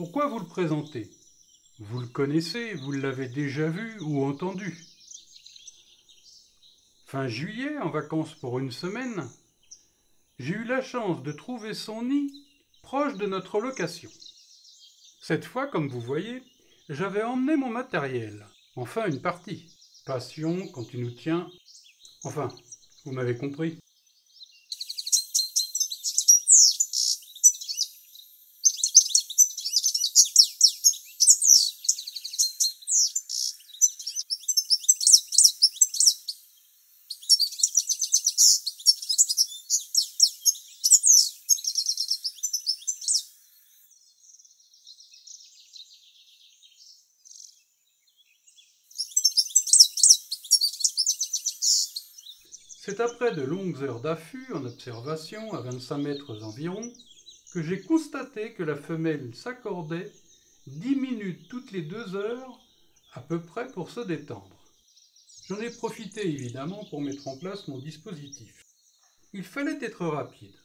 Pourquoi vous le présenter? Vous le connaissez, vous l'avez déjà vu ou entendu. Fin juillet, en vacances pour une semaine, j'ai eu la chance de trouver son nid proche de notre location. Cette fois, comme vous voyez, j'avais emmené mon matériel, enfin une partie. Passion quand tu nous tiens, enfin, vous m'avez compris. C'est après de longues heures d'affût en observation à 25 mètres environ que j'ai constaté que la femelle s'accordait 10 minutes toutes les 2 heures à peu près pour se détendre. J'en ai profité évidemment pour mettre en place mon dispositif. Il fallait être rapide.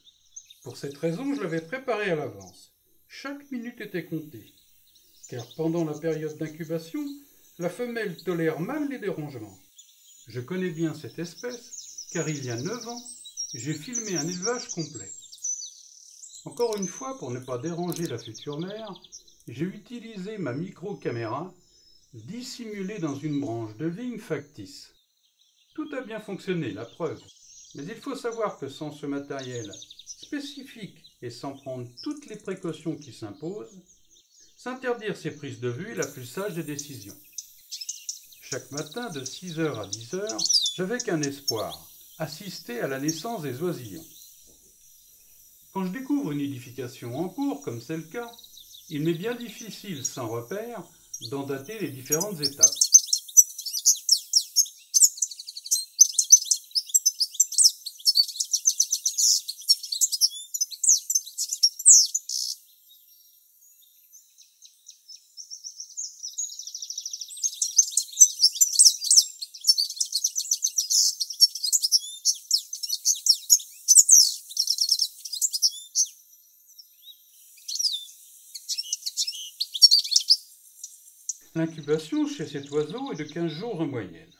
Pour cette raison, je l'avais préparé à l'avance. Chaque minute était comptée, car pendant la période d'incubation, la femelle tolère mal les dérangements. Je connais bien cette espèce, car il y a 9 ans, j'ai filmé un élevage complet. Encore une fois, pour ne pas déranger la future mère, j'ai utilisé ma micro-caméra dissimulée dans une branche de vigne factice. Tout a bien fonctionné, la preuve. Mais il faut savoir que sans ce matériel spécifique et sans prendre toutes les précautions qui s'imposent, s'interdire ces prises de vue est la plus sage des décisions. Chaque matin, de 6h à 10h, j'avais qu'un espoir, assister à la naissance des oisillons. Quand je découvre une nidification en cours, comme c'est le cas, il m'est bien difficile, sans repère, d'en dater les différentes étapes. L'incubation chez cet oiseau est de 15 jours en moyenne.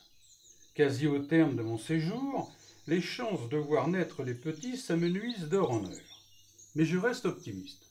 Quasi au terme de mon séjour, les chances de voir naître les petits s'amenuisent d'heure en heure. Mais je reste optimiste.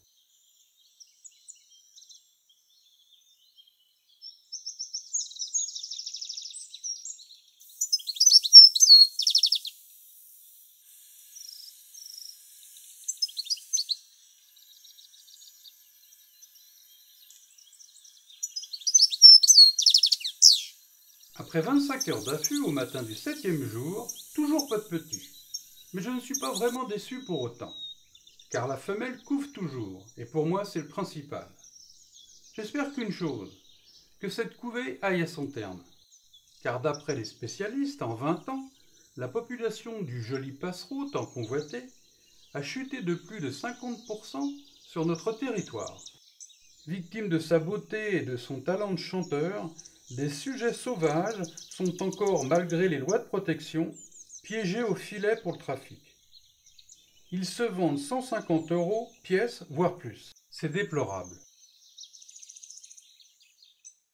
Après 25 heures d'affût au matin du 7e jour, toujours pas de petits. Mais je ne suis pas vraiment déçu pour autant, car la femelle couve toujours, et pour moi c'est le principal. J'espère qu'une chose, que cette couvée aille à son terme, car d'après les spécialistes, en 20 ans, la population du joli passereau tant convoité a chuté de plus de 50% sur notre territoire. Victime de sa beauté et de son talent de chanteur, des sujets sauvages sont encore, malgré les lois de protection, piégés au filet pour le trafic. Ils se vendent 150 € pièce, voire plus. C'est déplorable.